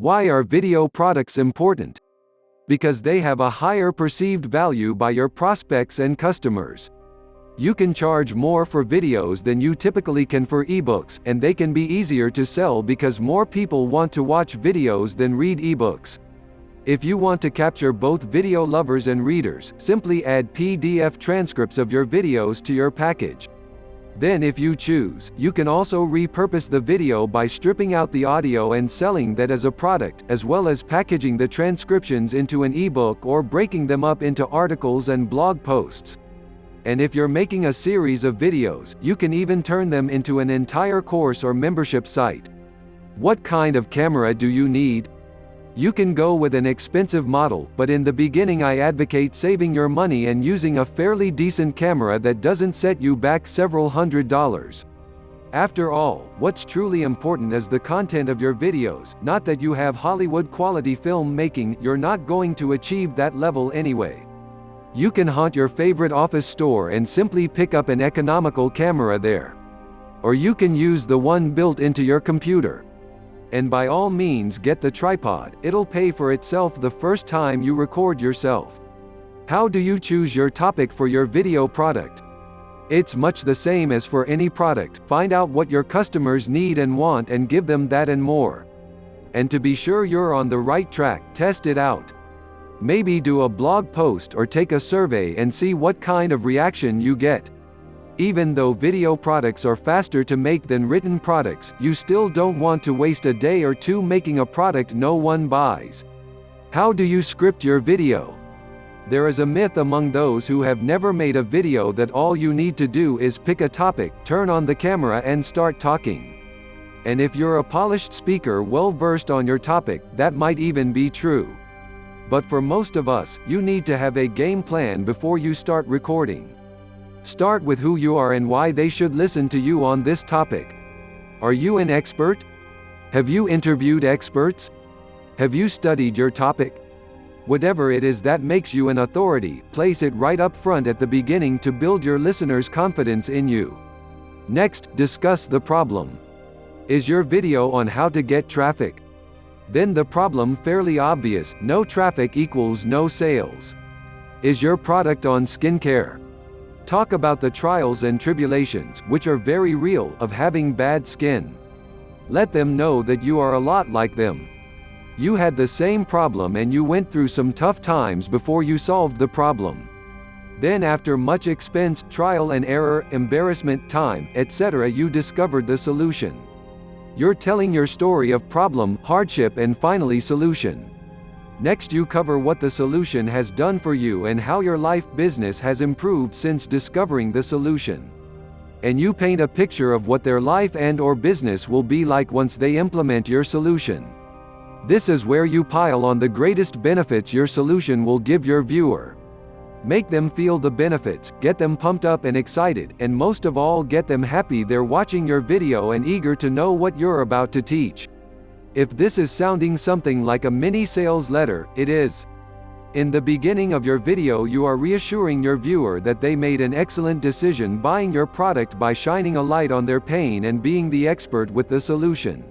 Why are video products important? Because they have a higher perceived value by your prospects and customers. You can charge more for videos than you typically can for ebooks, and they can be easier to sell because more people want to watch videos than read ebooks. If you want to capture both video lovers and readers, simply add PDF transcripts of your videos to your package. Then if you choose, you can also repurpose the video by stripping out the audio and selling that as a product, as well as packaging the transcriptions into an ebook or breaking them up into articles and blog posts. And if you're making a series of videos, you can even turn them into an entire course or membership site. What kind of camera do you need? You can go with an expensive model, but in the beginning I advocate saving your money and using a fairly decent camera that doesn't set you back several $100s. After all, what's truly important is the content of your videos, not that you have Hollywood quality film making. You're not going to achieve that level anyway. You can haunt your favorite office store and simply pick up an economical camera there. Or you can use the one built into your computer. And by all means get the tripod, it'll pay for itself the first time you record yourself. How do you choose your topic for your video product? It's much the same as for any product. Find out what your customers need and want and give them that and more. And to be sure you're on the right track, test it out. Maybe do a blog post or take a survey and see what kind of reaction you get. Even though video products are faster to make than written products, you still don't want to waste a day or two making a product no one buys. How do you script your video? There is a myth among those who have never made a video that all you need to do is pick a topic, turn on the camera and start talking. And if you're a polished speaker well versed on your topic, that might even be true. But for most of us, you need to have a game plan before you start recording. Start with who you are and why they should listen to you on this topic. Are you an expert? Have you interviewed experts? Have you studied your topic? Whatever it is that makes you an authority, place it right up front at the beginning to build your listeners' confidence in you. Next, discuss the problem. Is your video on how to get traffic? Then the problem fairly obvious: no traffic equals no sales. Is your product on skincare? Talk about the trials and tribulations, which are very real, of having bad skin. Let them know that you are a lot like them. You had the same problem and you went through some tough times before you solved the problem. Then after much expense, trial and error, embarrassment, time, etc., you discovered the solution. You're telling your story of problem, hardship and finally solution. Next you cover what the solution has done for you and how your life business has improved since discovering the solution. And you paint a picture of what their life and/or business will be like once they implement your solution. This is where you pile on the greatest benefits your solution will give your viewer. Make them feel the benefits, get them pumped up and excited, and most of all get them happy they're watching your video and eager to know what you're about to teach. If this is sounding something like a mini sales letter, it is. In the beginning of your video you are reassuring your viewer that they made an excellent decision buying your product by shining a light on their pain and being the expert with the solution.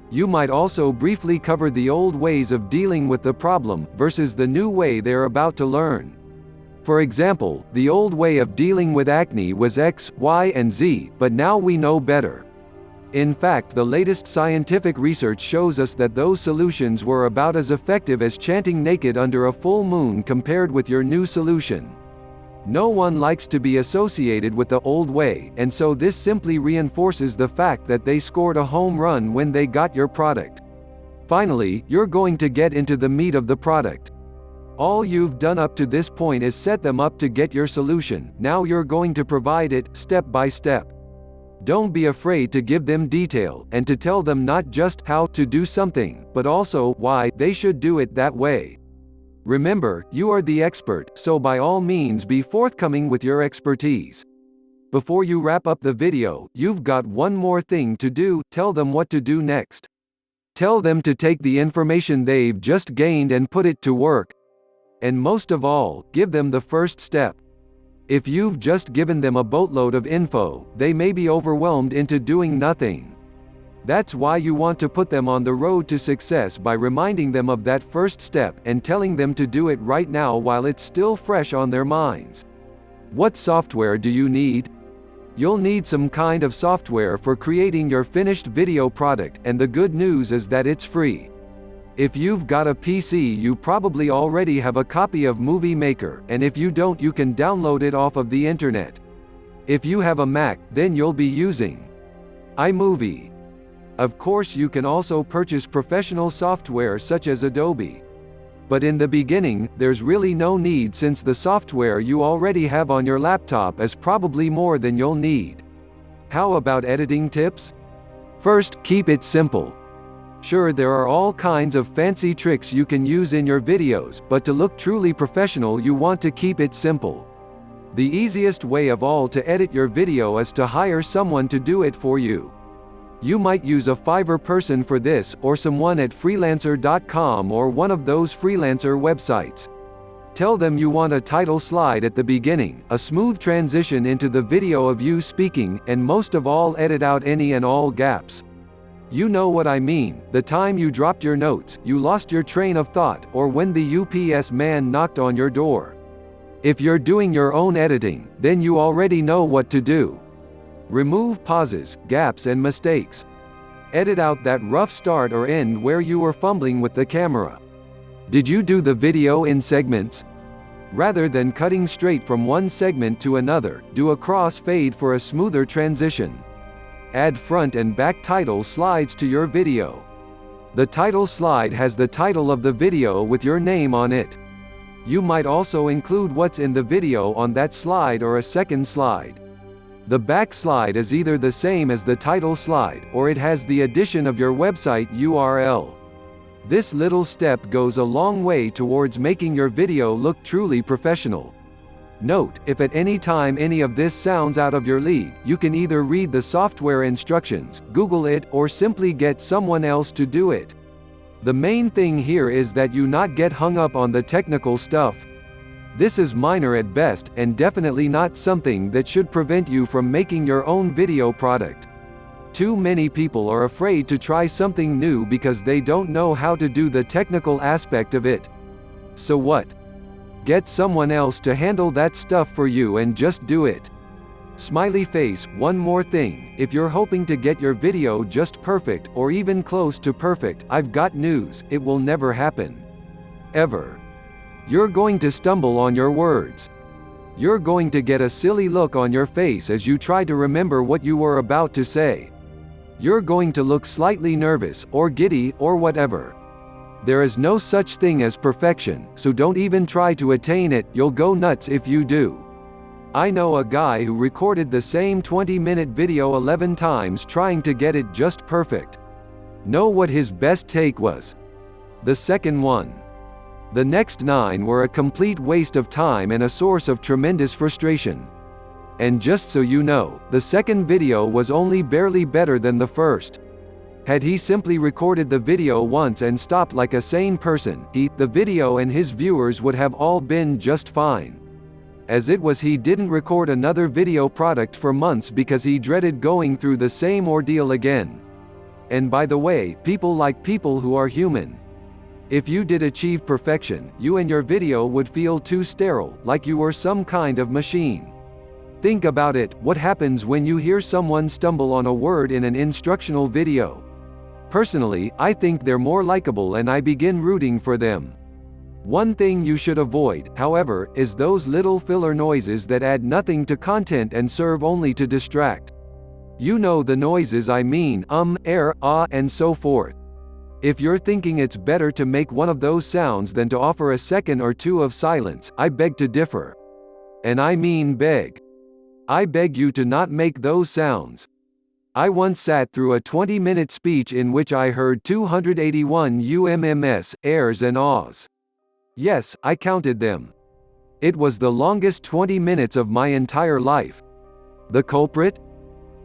You might also briefly cover the old ways of dealing with the problem, versus the new way they're about to learn. For example, the old way of dealing with acne was X, Y, and Z, but now we know better. In fact, the latest scientific research shows us that those solutions were about as effective as chanting naked under a full moon compared with your new solution. No one likes to be associated with the old way, and so this simply reinforces the fact that they scored a home run when they got your product. Finally, you're going to get into the meat of the product. All you've done up to this point is set them up to get your solution. Now you're going to provide it, step by step. Don't be afraid to give them detail, and to tell them not just how to do something, but also why they should do it that way. Remember, you are the expert, so by all means be forthcoming with your expertise. Before you wrap up the video, you've got one more thing to do: tell them what to do next. Tell them to take the information they've just gained and put it to work. And most of all, give them the first step. If you've just given them a boatload of info, they may be overwhelmed into doing nothing. That's why you want to put them on the road to success by reminding them of that first step and telling them to do it right now while it's still fresh on their minds. What software do you need? You'll need some kind of software for creating your finished video product, and the good news is that it's free. If you've got a PC, you probably already have a copy of Movie Maker, and if you don't, you can download it off of the internet. If you have a Mac, then you'll be using iMovie. Of course, you can also purchase professional software such as Adobe. But in the beginning, there's really no need, since the software you already have on your laptop is probably more than you'll need. How about editing tips? First, keep it simple. Sure, there are all kinds of fancy tricks you can use in your videos, but to look truly professional, you want to keep it simple. The easiest way of all to edit your video is to hire someone to do it for you. You might use a Fiverr person for this, or someone at freelancer.com or one of those freelancer websites. Tell them you want a title slide at the beginning, a smooth transition into the video of you speaking, and most of all, edit out any and all gaps. You know what I mean, the time you dropped your notes, you lost your train of thought, or when the UPS man knocked on your door. If you're doing your own editing, then you already know what to do. Remove pauses, gaps and mistakes. Edit out that rough start or end where you were fumbling with the camera. Did you do the video in segments? Rather than cutting straight from one segment to another, do a cross-fade for a smoother transition. Add front and back title slides to your video. The title slide has the title of the video with your name on it. You might also include what's in the video on that slide or a second slide. The back slide is either the same as the title slide, or it has the addition of your website URL. This little step goes a long way towards making your video look truly professional. Note, if at any time any of this sounds out of your league, you can either read the software instructions, Google it, or simply get someone else to do it. The main thing here is that you not get hung up on the technical stuff. This is minor at best, and definitely not something that should prevent you from making your own video product. Too many people are afraid to try something new because they don't know how to do the technical aspect of it. So what? Get someone else to handle that stuff for you and just do it. Smiley face. One more thing, if you're hoping to get your video just perfect, or even close to perfect, I've got news, it will never happen. Ever. You're going to stumble on your words. You're going to get a silly look on your face as you try to remember what you were about to say. You're going to look slightly nervous, or giddy, or whatever. There is no such thing as perfection, so don't even try to attain it, you'll go nuts if you do. I know a guy who recorded the same 20-minute video 11 times trying to get it just perfect. Know what his best take was? The second one. The next 9 were a complete waste of time and a source of tremendous frustration. And just so you know, the second video was only barely better than the first. Had he simply recorded the video once and stopped like a sane person, the video and his viewers would have all been just fine. As it was, he didn't record another video product for months because he dreaded going through the same ordeal again. And by the way, people like people who are human. If you did achieve perfection, you and your video would feel too sterile, like you were some kind of machine. Think about it, what happens when you hear someone stumble on a word in an instructional video? Personally, I think they're more likable and I begin rooting for them. One thing you should avoid, however, is those little filler noises that add nothing to content and serve only to distract. You know the noises I mean, and so forth. If you're thinking it's better to make one of those sounds than to offer a second or two of silence, I beg to differ. And I mean beg. I beg you to not make those sounds. I once sat through a 20-minute speech in which I heard 281 UMMS, airs and ahs. Yes, I counted them. It was the longest 20 minutes of my entire life. The culprit?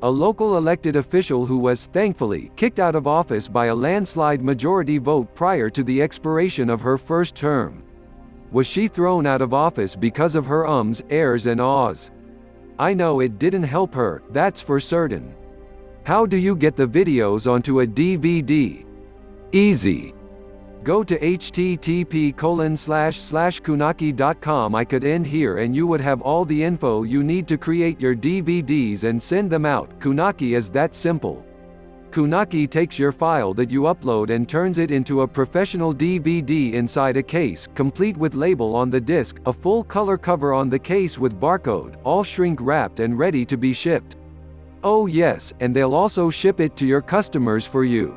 A local elected official who was, thankfully, kicked out of office by a landslide majority vote prior to the expiration of her first term. Was she thrown out of office because of her ums, airs and ahs? I know it didn't help her, that's for certain. How do you get the videos onto a DVD? Easy. Go to http://kunaki.com. I could end here and you would have all the info you need to create your DVDs and send them out. Kunaki is that simple. Kunaki takes your file that you upload and turns it into a professional DVD inside a case, complete with label on the disc, a full color cover on the case with barcode, all shrink wrapped and ready to be shipped. Oh yes, and they'll also ship it to your customers for you.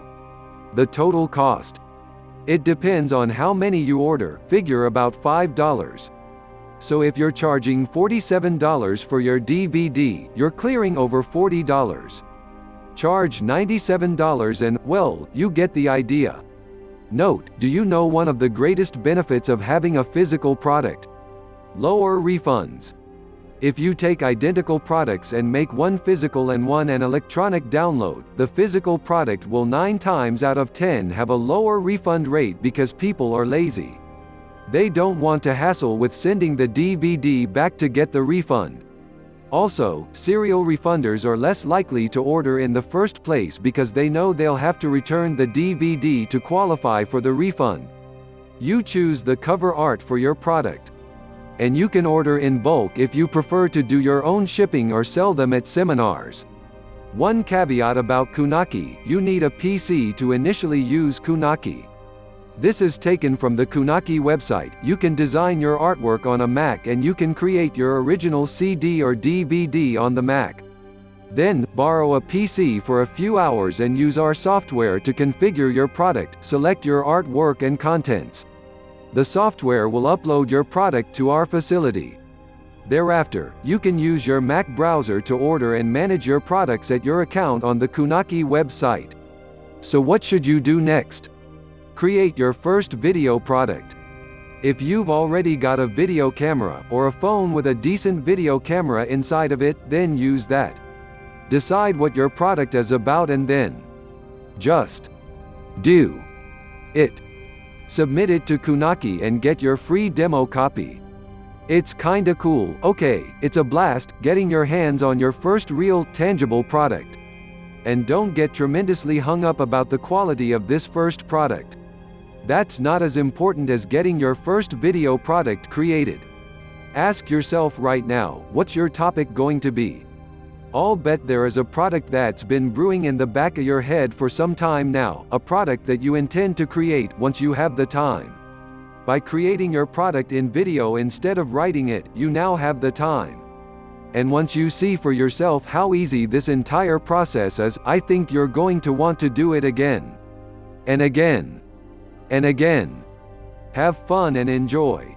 The total cost. It depends on how many you order, figure about $5. So if you're charging $47 for your DVD, you're clearing over $40. Charge $97 and, well, you get the idea. Note, do you know one of the greatest benefits of having a physical product? Lower refunds. If you take identical products and make one physical and one an electronic download, the physical product will 9 times out of 10 have a lower refund rate because people are lazy. They don't want to hassle with sending the DVD back to get the refund. Also, serial refunders are less likely to order in the first place because they know they'll have to return the DVD to qualify for the refund. You choose the cover art for your product. And you can order in bulk if you prefer to do your own shipping or sell them at seminars. One caveat about Kunaki: you need a PC to initially use Kunaki. This is taken from the Kunaki website. You can design your artwork on a Mac and you can create your original CD or DVD on the Mac. Then, borrow a PC for a few hours and use our software to configure your product, select your artwork and contents. The software will upload your product to our facility. Thereafter, you can use your Mac browser to order and manage your products at your account on the Kunaki website. So what should you do next? Create your first video product. If you've already got a video camera, or a phone with a decent video camera inside of it, then use that. Decide what your product is about and then just do it. Submit it to Kunaki and get your free demo copy. It's kinda cool, okay, it's a blast, getting your hands on your first real, tangible product. And don't get tremendously hung up about the quality of this first product. That's not as important as getting your first video product created. Ask yourself right now, what's your topic going to be? I'll bet there is a product that's been brewing in the back of your head for some time now, a product that you intend to create once you have the time. By creating your product in video instead of writing it, you now have the time. And once you see for yourself how easy this entire process is, I think you're going to want to do it again. And again. And again. Have fun and enjoy.